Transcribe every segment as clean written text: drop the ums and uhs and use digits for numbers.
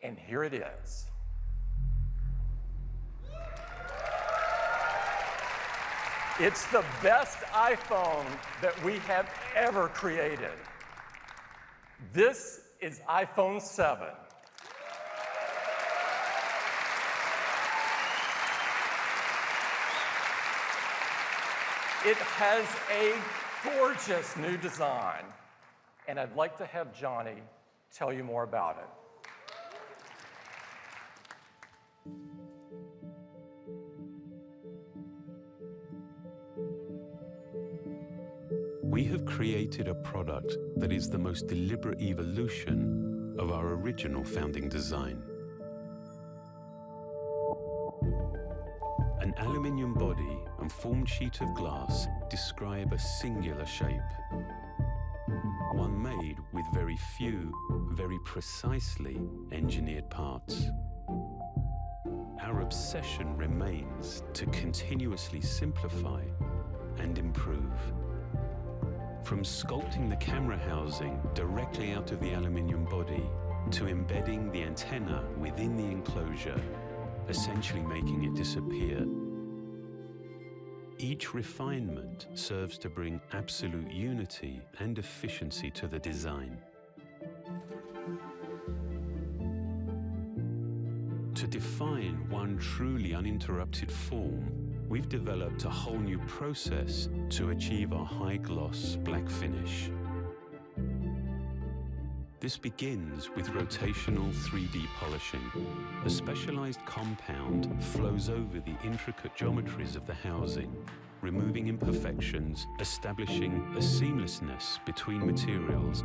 and here it is. It's the best iPhone that we have ever created. This is iPhone 7. It has a gorgeous new design, and I'd like to have Johnny tell you more about it. We have created a product that is the most deliberate evolution of our original founding design. An aluminium body and formed sheet of glass describe a singular shape, one made with very few, very precisely engineered parts. Our obsession remains to continuously simplify and improve. From sculpting the camera housing directly out of the aluminium body to embedding the antenna within the enclosure, essentially making it disappear. Each refinement serves to bring absolute unity and efficiency to the design. To define one truly uninterrupted form, we've developed a whole new process to achieve our high-gloss black finish. This begins with rotational 3D polishing. A specialized compound flows over the intricate geometries of the housing, removing imperfections, establishing a seamlessness between materials,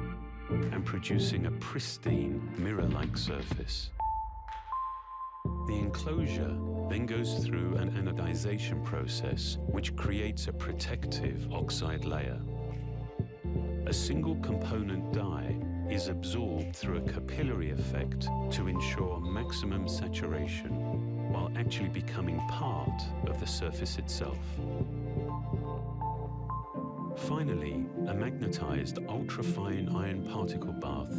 and producing a pristine, mirror-like surface. The enclosure then goes through an anodization process, which creates a protective oxide layer. A single component dye is absorbed through a capillary effect to ensure maximum saturation, while actually becoming part of the surface itself. Finally, a magnetized ultrafine iron particle bath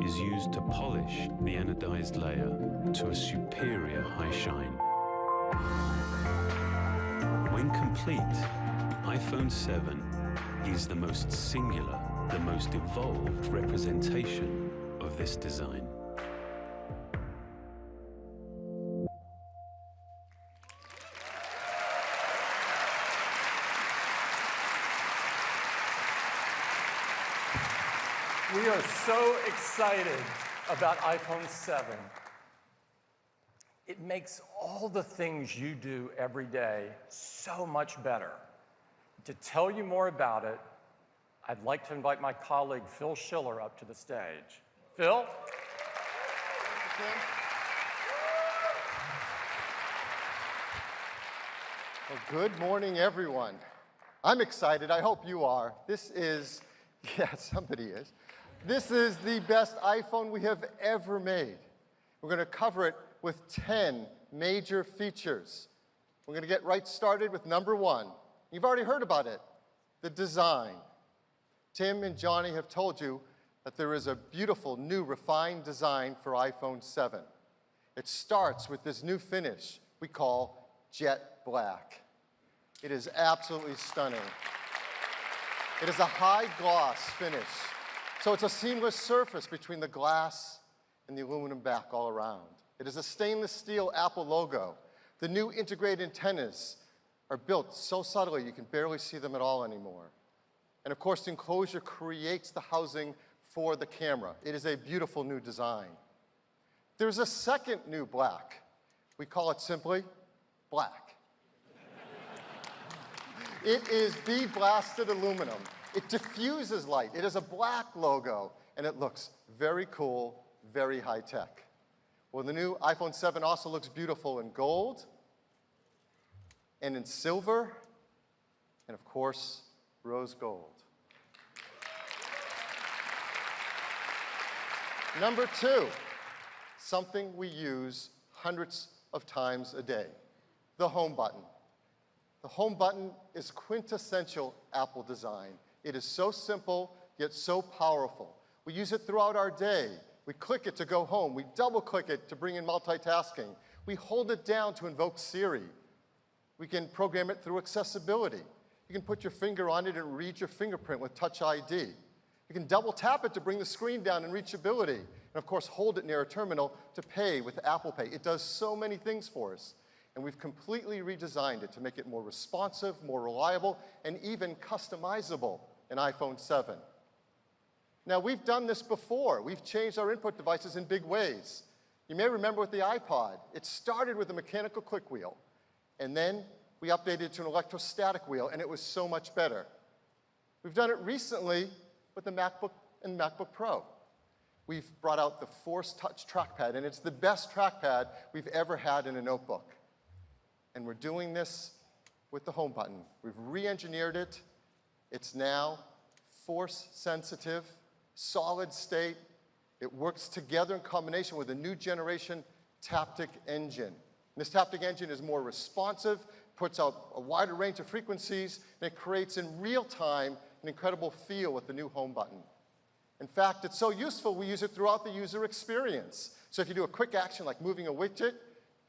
is used to polish the anodized layer to a superior high shine. When complete, iPhone 7 is the most singular, the most evolved representation of this design. We are so excited about iPhone 7. It makes all the things you do every day so much better. To tell you more about it, I'd like to invite my colleague Phil Schiller up to the stage. Phil? Well, good morning, everyone. I'm excited. I hope you are. This is, yeah, somebody is. This is the best iPhone we have ever made. We're going to cover it with 10 major features. We're going to get right started with number one. You've already heard about it, the design. Tim and Johnny have told you that there is a beautiful new refined design for iPhone 7. It starts with this new finish we call jet black. It is absolutely stunning. It is a high gloss finish. So it's a seamless surface between the glass and the aluminum back all around. It is a stainless steel Apple logo. The new integrated antennas are built so subtly you can barely see them at all anymore. And of course, the enclosure creates the housing for the camera. It is a beautiful new design. There's a second new black. We call it simply black. It is bead-blasted aluminum. It diffuses light. It is a black logo, and it looks very cool, very high-tech. Well, the new iPhone 7 also looks beautiful in gold, and in silver, and of course, rose gold. Number two, something we use hundreds of times a day, the home button. The home button is quintessential Apple design. It is so simple, yet so powerful. We use it throughout our day. We click it to go home. We double click it to bring in multitasking. We hold it down to invoke Siri. We can program it through accessibility. You can put your finger on it and read your fingerprint with Touch ID. You can double tap it to bring the screen down in reachability. And of course, hold it near a terminal to pay with Apple Pay. It does so many things for us. And we've completely redesigned it to make it more responsive, more reliable, and even customizable in iPhone 7. Now, we've done this before. We've changed our input devices in big ways. You may remember with the iPod, it started with a mechanical click wheel, and then we updated it to an electrostatic wheel, and it was so much better. We've done it recently with the MacBook and MacBook Pro. We've brought out the Force Touch trackpad, and it's the best trackpad we've ever had in a notebook. And we're doing this with the home button. We've re-engineered it. It's now force sensitive, solid state. It works together in combination with a new generation Taptic engine. And this Taptic engine is more responsive, puts out a wider range of frequencies, and it creates in real time an incredible feel with the new home button. In fact, it's so useful we use it throughout the user experience. So if you do a quick action like moving a widget,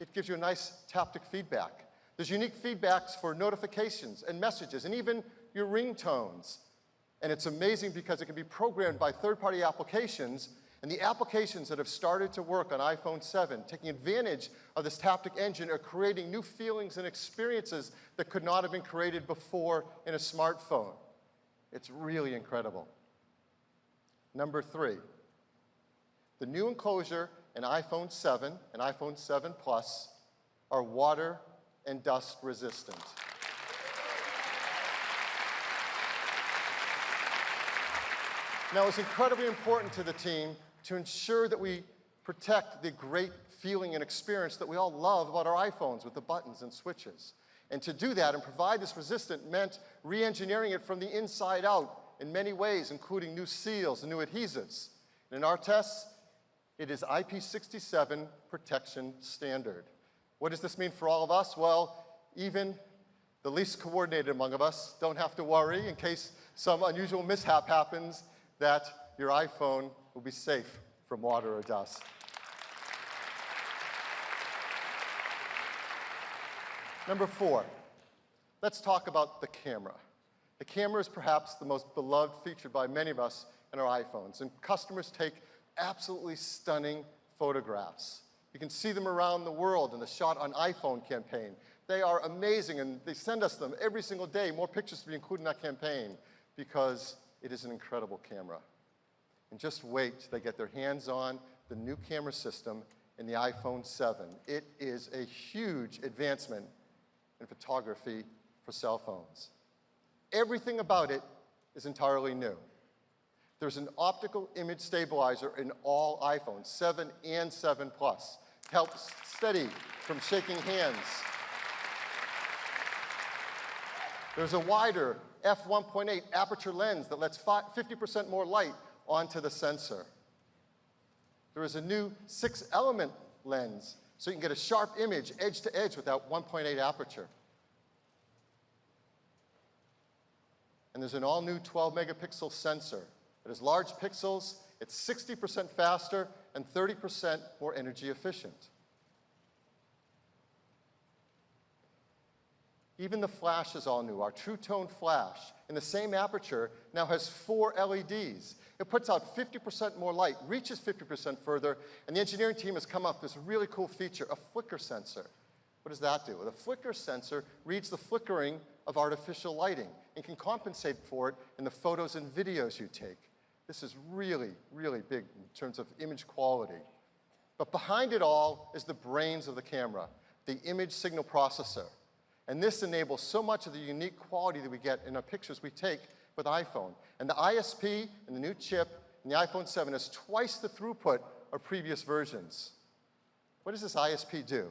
it gives you a nice Taptic feedback. There's unique feedbacks for notifications and messages and even your ringtones. And it's amazing because it can be programmed by third-party applications, and the applications that have started to work on iPhone 7, taking advantage of this Taptic engine, are creating new feelings and experiences that could not have been created before in a smartphone. It's really incredible. Number 3, the new enclosure in iPhone 7 and iPhone 7 Plus are water and dust resistant. Now, it's incredibly important to the team to ensure that we protect the great feeling and experience that we all love about our iPhones with the buttons and switches. And to do that and provide this resistant meant re-engineering it from the inside out in many ways, including new seals and new adhesives. And in our tests, it is IP67 protection standard. What does this mean for all of us? Well, even the least coordinated among us don't have to worry in case some unusual mishap happens, that your iPhone will be safe from water or dust. Number 4, let's talk about the camera. The camera is perhaps the most beloved feature by many of us in our iPhones, and customers take absolutely stunning photographs. You can see them around the world in the Shot on iPhone campaign. They are amazing, and they send us them every single day, more pictures to be included in that campaign, because it is an incredible camera. And just wait till they get their hands on the new camera system in the iPhone 7. It is a huge advancement in photography for cell phones. Everything about it is entirely new. There's an optical image stabilizer in all iPhones, 7 and 7 Plus. It helps steady from shaking hands. There's a wider f1.8 aperture lens that lets 50% more light onto the sensor. There is a new 6-element lens, so you can get a sharp image edge to edge with that 1.8 aperture. And there's an all-new 12-megapixel sensor. It has large pixels, it's 60% faster, and 30% more energy efficient. Even the flash is all new. Our True Tone flash, in the same aperture, now has 4 LEDs. It puts out 50% more light, reaches 50% further, and the engineering team has come up with this really cool feature, a flicker sensor. What does that do? Well, the flicker sensor reads the flickering of artificial lighting and can compensate for it in the photos and videos you take. This is really, really big in terms of image quality. But behind it all is the brains of the camera, the image signal processor. And this enables so much of the unique quality that we get in our pictures we take with iPhone. And the ISP and the new chip in the iPhone 7 is twice the throughput of previous versions. What does this ISP do?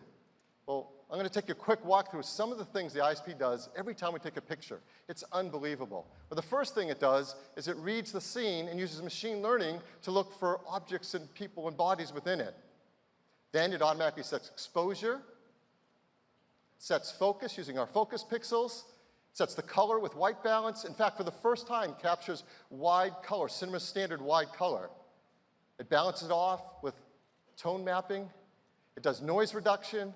Well, I'm going to take you a quick walk through some of the things the ISP does every time we take a picture. It's unbelievable. But the first thing it does is it reads the scene and uses machine learning to look for objects and people and bodies within it. Then it automatically sets exposure, sets focus using our focus pixels, sets the color with white balance. In fact, for the first time, captures wide color, cinema standard wide color. It balances it off with tone mapping. It does noise reduction.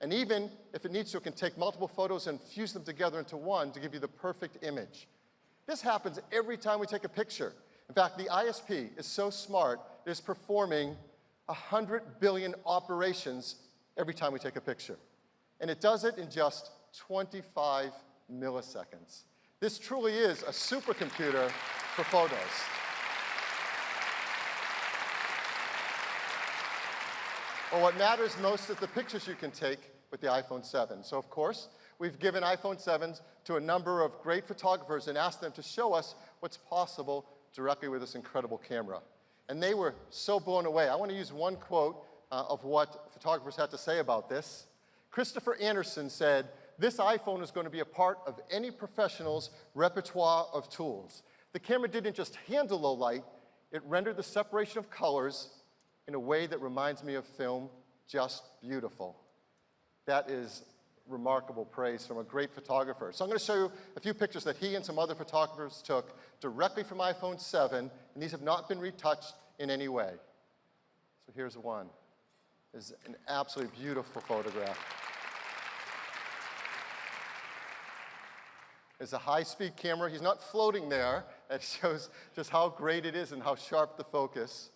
And even if it needs to, it can take multiple photos and fuse them together into one to give you the perfect image. This happens every time we take a picture. In fact, the ISP is so smart, it is performing 100 billion operations every time we take a picture. And it does it in just 25 milliseconds. This truly is a supercomputer for photos. Well, what matters most is the pictures you can take with the iPhone 7. So, of course, we've given iPhone 7s to a number of great photographers and asked them to show us what's possible directly with this incredible camera. And they were so blown away. I want to use one quote of what photographers had to say about this. Christopher Anderson said, "This iPhone is going to be a part of any professional's repertoire of tools. The camera didn't just handle low light, it rendered the separation of colors in a way that reminds me of film, just beautiful." That is remarkable praise from a great photographer. So I'm going to show you a few pictures that he and some other photographers took directly from iPhone 7, and these have not been retouched in any way. So here's one. This is an absolutely beautiful photograph. It's a high-speed camera. He's not floating there. That shows just how great it is and how sharp the focus.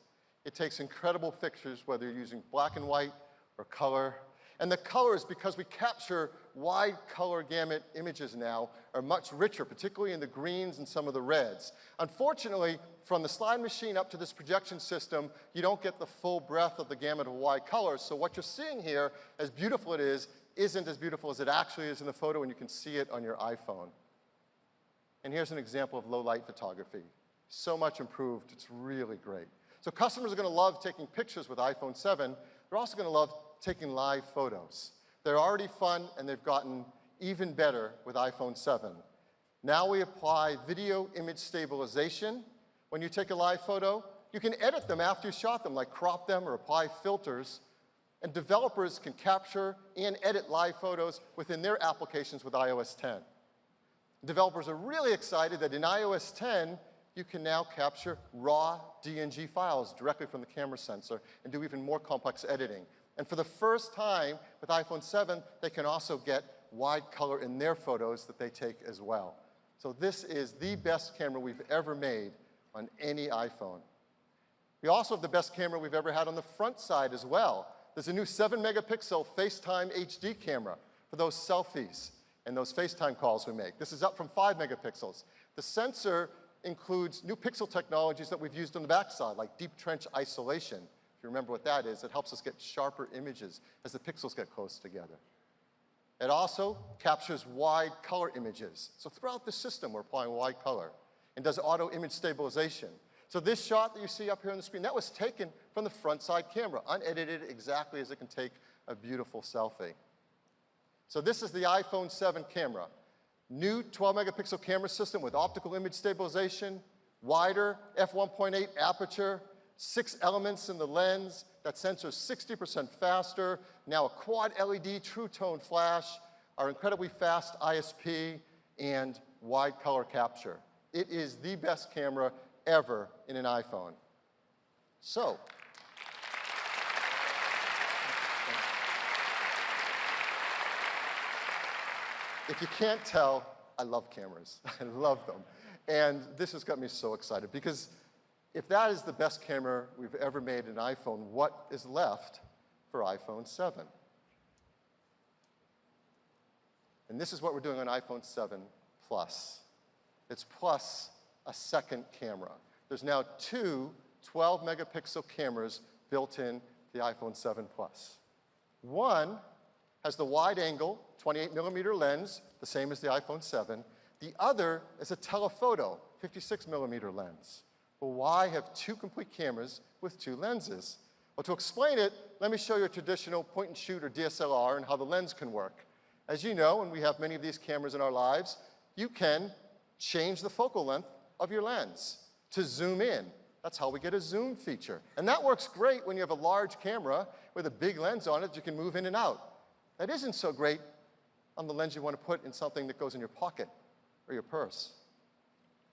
It takes incredible pictures, whether you're using black and white or color. And the colors, because we capture wide color gamut images now, are much richer, particularly in the greens and some of the reds. Unfortunately, from the slide machine up to this projection system, you don't get the full breadth of the gamut of wide colors. So what you're seeing here, as beautiful it is, isn't as beautiful as it actually is in the photo, and you can see it on your iPhone. And here's an example of low light photography. So much improved, it's really great. So customers are going to love taking pictures with iPhone 7. They're also going to love taking live photos. They're already fun, and they've gotten even better with iPhone 7. Now we apply video image stabilization. When you take a live photo, you can edit them after you shot them, like crop them or apply filters. And developers can capture and edit live photos within their applications with iOS 10. Developers are really excited that in iOS 10, you can now capture raw DNG files directly from the camera sensor and do even more complex editing. And for the first time with iPhone 7, they can also get wide color in their photos that they take as well. So this is the best camera we've ever made on any iPhone. We also have the best camera we've ever had on the front side as well. There's a new 7-megapixel FaceTime HD camera for those selfies and those FaceTime calls we make. This is up from 5 megapixels. The sensor includes new pixel technologies that we've used on the backside, like deep trench isolation. If you remember what that is, it helps us get sharper images as the pixels get close together. It also captures wide color images. So throughout the system, we're applying wide color and does auto image stabilization. So this shot that you see up here on the screen, that was taken from the front side camera, unedited exactly as it can take a beautiful selfie. So this is the iPhone 7 camera. New 12-megapixel camera system with optical image stabilization, wider f1.8 aperture, 6 elements in the lens. That sensor is 60% faster. Now a quad LED true tone flash, our incredibly fast ISP, and wide color capture. It is the best camera ever in an iPhone. So, if you can't tell, I love cameras. I love them. And this has got me so excited because if that is the best camera we've ever made in an iPhone, what is left for iPhone 7? And this is what we're doing on iPhone 7 Plus. It's plus a second camera. There's now 2 12-megapixel cameras built in the iPhone 7 Plus. One has the wide-angle 28-millimeter lens, the same as the iPhone 7. The other is a telephoto 56-millimeter lens. Well, why have 2 complete cameras with 2 lenses? Well, to explain it, let me show you a traditional point-and-shoot or DSLR and how the lens can work. As you know, and we have many of these cameras in our lives, you can change the focal length of your lens to zoom in. That's how we get a zoom feature. And that works great when you have a large camera with a big lens on it that you can move in and out. That isn't so great on the lens you want to put in something that goes in your pocket or your purse.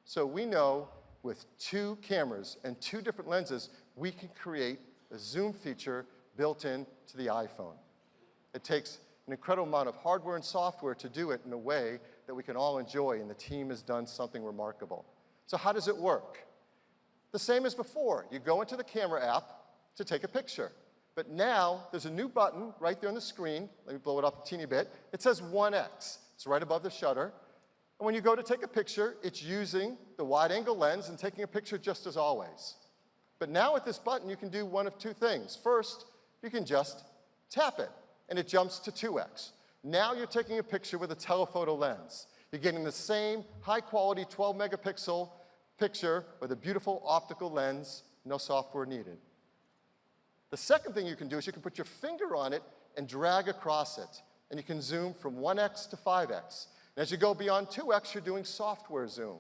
So we know with 2 cameras and 2 different lenses, we can create a zoom feature built in to the iPhone. It takes an incredible amount of hardware and software to do it in a way that we can all enjoy, and the team has done something remarkable. So how does it work? The same as before. You go into the camera app to take a picture. But now there's a new button right there on the screen. Let me blow it up a teeny bit. It says 1x. It's right above the shutter. And when you go to take a picture, it's using the wide-angle lens and taking a picture just as always. But now with this button, you can do one of 2 things. First, you can just tap it, and it jumps to 2x. Now you're taking a picture with a telephoto lens. You're getting the same high-quality 12-megapixel picture with a beautiful optical lens, no software needed. The second thing you can do is you can put your finger on it and drag across it, and you can zoom from 1x to 5x. And as you go beyond 2x, you're doing software zoom.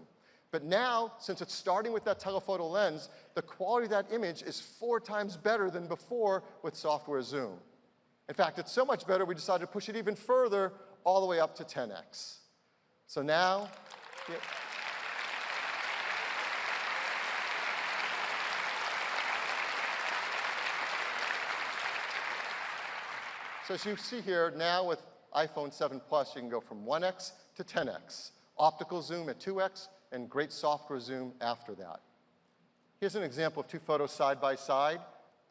But now, since it's starting with that telephoto lens, the quality of that image is 4 times better than before with software zoom. In fact, it's so much better, we decided to push it even further, all the way up to 10x. So now, so as you see here, now with iPhone 7 Plus, you can go from 1x to 10x. Optical zoom at 2x, and great software zoom after that. Here's an example of 2 photos side by side.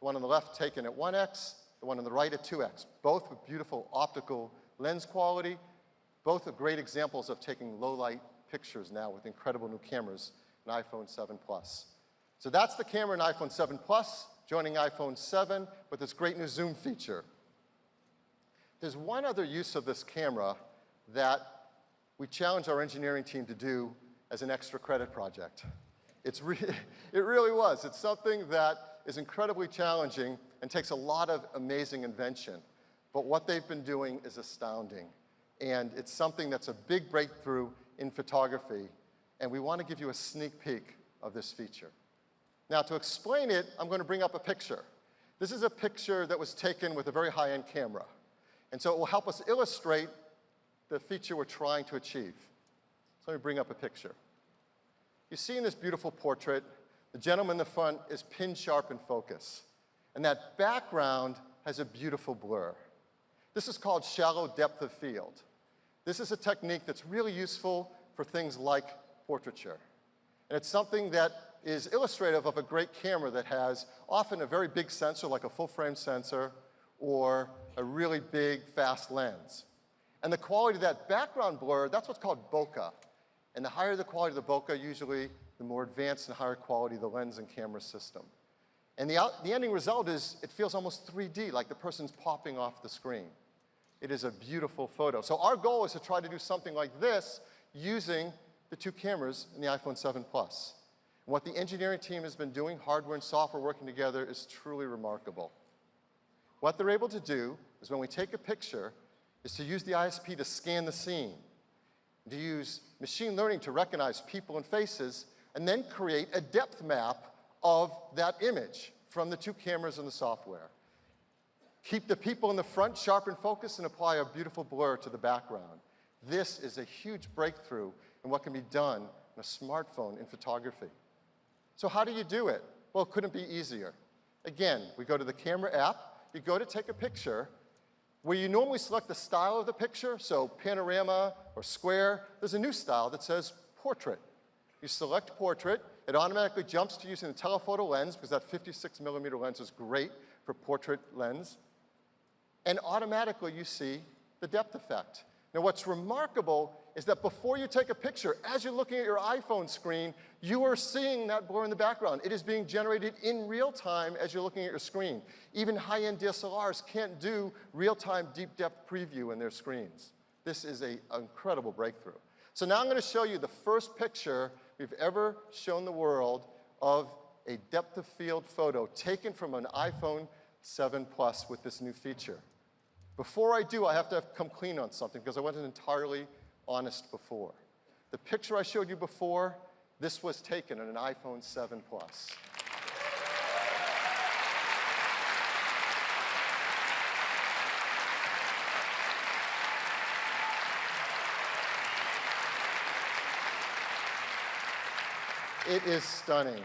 The one on the left taken at 1x, the one on the right at 2x. Both with beautiful optical lens quality. Both are great examples of taking low-light pictures now with incredible new cameras in iPhone 7 Plus. So that's the camera in iPhone 7 Plus, joining iPhone 7 with this great new zoom feature. There's one other use of this camera that we challenged our engineering team to do as an extra credit project. It really was. It's something that is incredibly challenging and takes a lot of amazing invention. But what they've been doing is astounding. And it's something that's a big breakthrough in photography. And we want to give you a sneak peek of this feature. Now, to explain it, I'm going to bring up a picture. This is a picture that was taken with a very high-end camera. And so it will help us illustrate the feature we're trying to achieve. So let me bring up a picture. You see in this beautiful portrait, the gentleman in the front is pin sharp in focus. And that background has a beautiful blur. This is called shallow depth of field. This is a technique that's really useful for things like portraiture. And it's something that is illustrative of a great camera that has often a very big sensor, like a full-frame sensor, or a really big, fast lens. And the quality of that background blur, that's what's called bokeh. And the higher the quality of the bokeh, usually the more advanced and higher quality the lens and camera system. And the ending result is it feels almost 3D, like the person's popping off the screen. It is a beautiful photo. So our goal is to try to do something like this using the 2 cameras in the iPhone 7 Plus. And what the engineering team has been doing, hardware and software working together, is truly remarkable. What they're able to do is when we take a picture, is to use the ISP to scan the scene, to use machine learning to recognize people and faces, and then create a depth map of that image from the 2 cameras and the software. Keep the people in the front sharp and focused and apply a beautiful blur to the background. This is a huge breakthrough in what can be done on a smartphone in photography. So how do you do it? Well, it couldn't be easier. Again, we go to the camera app, you go to take a picture, where you normally select the style of the picture, so panorama or square, there's a new style that says portrait. You select portrait, it automatically jumps to using the telephoto lens, because that 56-millimeter lens is great for portrait lens. And automatically you see the depth effect. Now what's remarkable is that before you take a picture, as you're looking at your iPhone screen, you are seeing that blur in the background. It is being generated in real time as you're looking at your screen. Even high-end DSLRs can't do real-time deep depth preview in their screens. This is an incredible breakthrough. So now I'm going to show you the first picture we've ever shown the world of a depth of field photo taken from an iPhone 7 Plus with this new feature. Before I do, I have to come clean on something because I wasn't entirely honest before. The picture I showed you before, this was taken on an iPhone 7 Plus. It is stunning.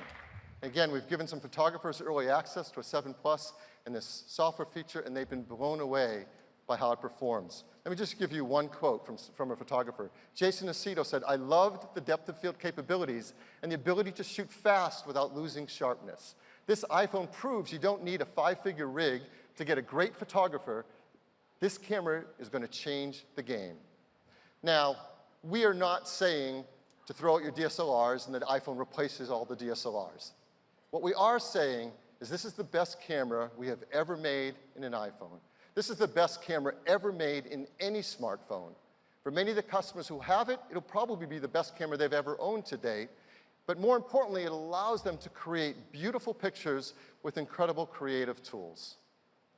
Again, we've given some photographers early access to a 7 Plus and this software feature, and they've been blown away by how it performs. Let me just give you one quote from a photographer. Jason Aceto said, "I loved the depth of field capabilities and the ability to shoot fast without losing sharpness. This iPhone proves you don't need a 5-figure rig to get a great photographer. This camera is going to change the game." Now, we are not saying to throw out your DSLRs and that iPhone replaces all the DSLRs. What we are saying is this is the best camera we have ever made in an iPhone. This is the best camera ever made in any smartphone. For many of the customers who have it, it'll probably be the best camera they've ever owned to date. But more importantly, it allows them to create beautiful pictures with incredible creative tools.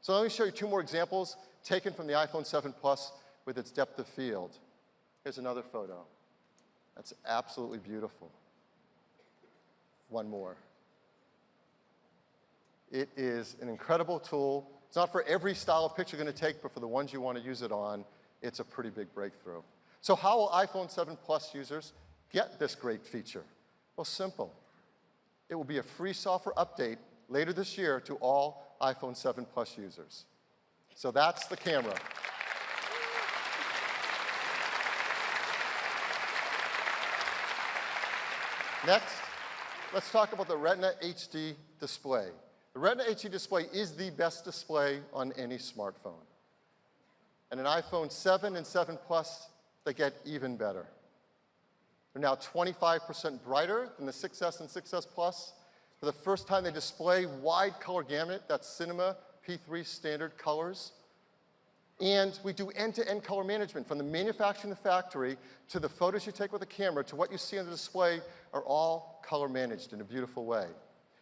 So let me show you 2 more examples taken from the iPhone 7 Plus with its depth of field. Here's another photo. That's absolutely beautiful. One more. It is an incredible tool. It's not for every style of picture you're going to take, but for the ones you want to use it on, it's a pretty big breakthrough. So how will iPhone 7 Plus users get this great feature? Well, simple. It will be a free software update later this year to all iPhone 7 Plus users. So that's the camera. Next, let's talk about the Retina HD display. The Retina HD display is the best display on any smartphone. And an iPhone 7 and 7 Plus, they get even better. They're now 25% brighter than the 6S and 6S Plus. For the first time, they display wide color gamut, that's Cinema P3 standard colors. And we do end-to-end color management, from the manufacturing in the factory to the photos you take with the camera to what you see on the display are all color managed in a beautiful way.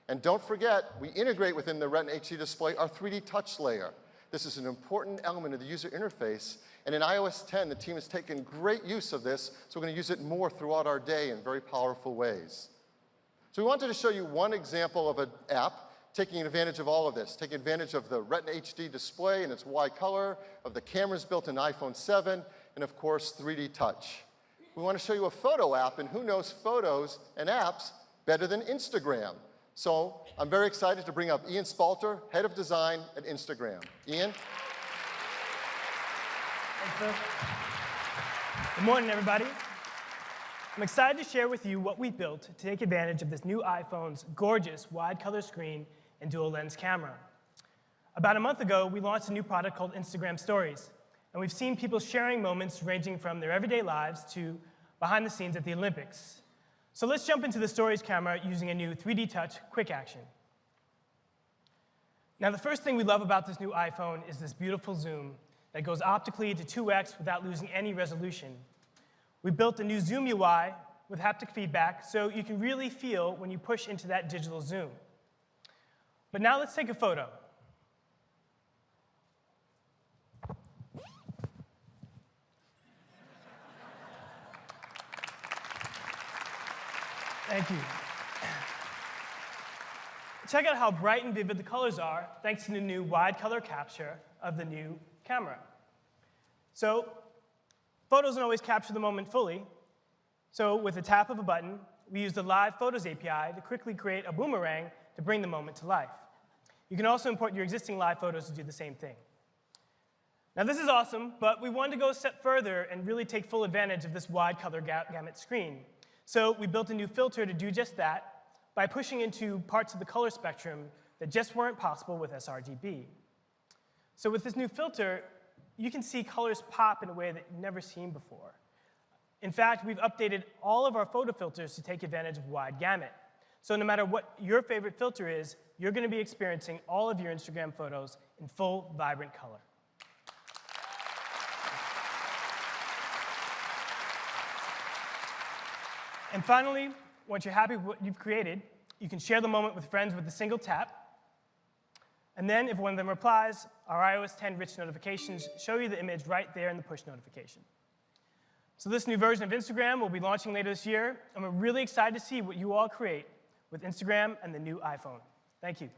And don't forget, we integrate within the Retina HD display our 3D touch layer. This is an important element of the user interface, and in iOS 10, the team has taken great use of this, so we're going to use it more throughout our day in very powerful ways. So we wanted to show you one example of an app taking advantage of all of this, taking advantage of the Retina HD display and its wide color, of the cameras built in iPhone 7, and of course, 3D touch. We want to show you a photo app, and who knows photos and apps better than Instagram? So I'm very excited to bring up Ian Spalter, Head of Design at Instagram. Ian? Thanks, Phil. Good morning, everybody. I'm excited to share with you what we built to take advantage of this new iPhone's gorgeous wide color screen and dual lens camera. About a month ago, we launched a new product called Instagram Stories, and we've seen people sharing moments ranging from their everyday lives to behind the scenes at the Olympics. So let's jump into the Stories camera using a new 3D Touch quick action. Now, the first thing we love about this new iPhone is this beautiful zoom that goes optically to 2x without losing any resolution. We built a new Zoom UI with haptic feedback, so you can really feel when you push into that digital zoom. But now let's take a photo. Thank you. Check out how bright and vivid the colors are thanks to the new wide color capture of the new camera. So photos don't always capture the moment fully. So with a tap of a button, we use the Live Photos API to quickly create a boomerang to bring the moment to life. You can also import your existing live photos to do the same thing. Now this is awesome, but we wanted to go a step further and really take full advantage of this wide color gamut screen. So we built a new filter to do just that by pushing into parts of the color spectrum that just weren't possible with sRGB. So with this new filter, you can see colors pop in a way that you've never seen before. In fact, we've updated all of our photo filters to take advantage of wide gamut. So no matter what your favorite filter is, you're going to be experiencing all of your Instagram photos in full, vibrant color. And finally, once you're happy with what you've created, you can share the moment with friends with a single tap. And then if one of them replies, our iOS 10 rich notifications show you the image right there in the push notification. So this new version of Instagram will be launching later this year, and we're really excited to see what you all create with Instagram and the new iPhone. Thank you.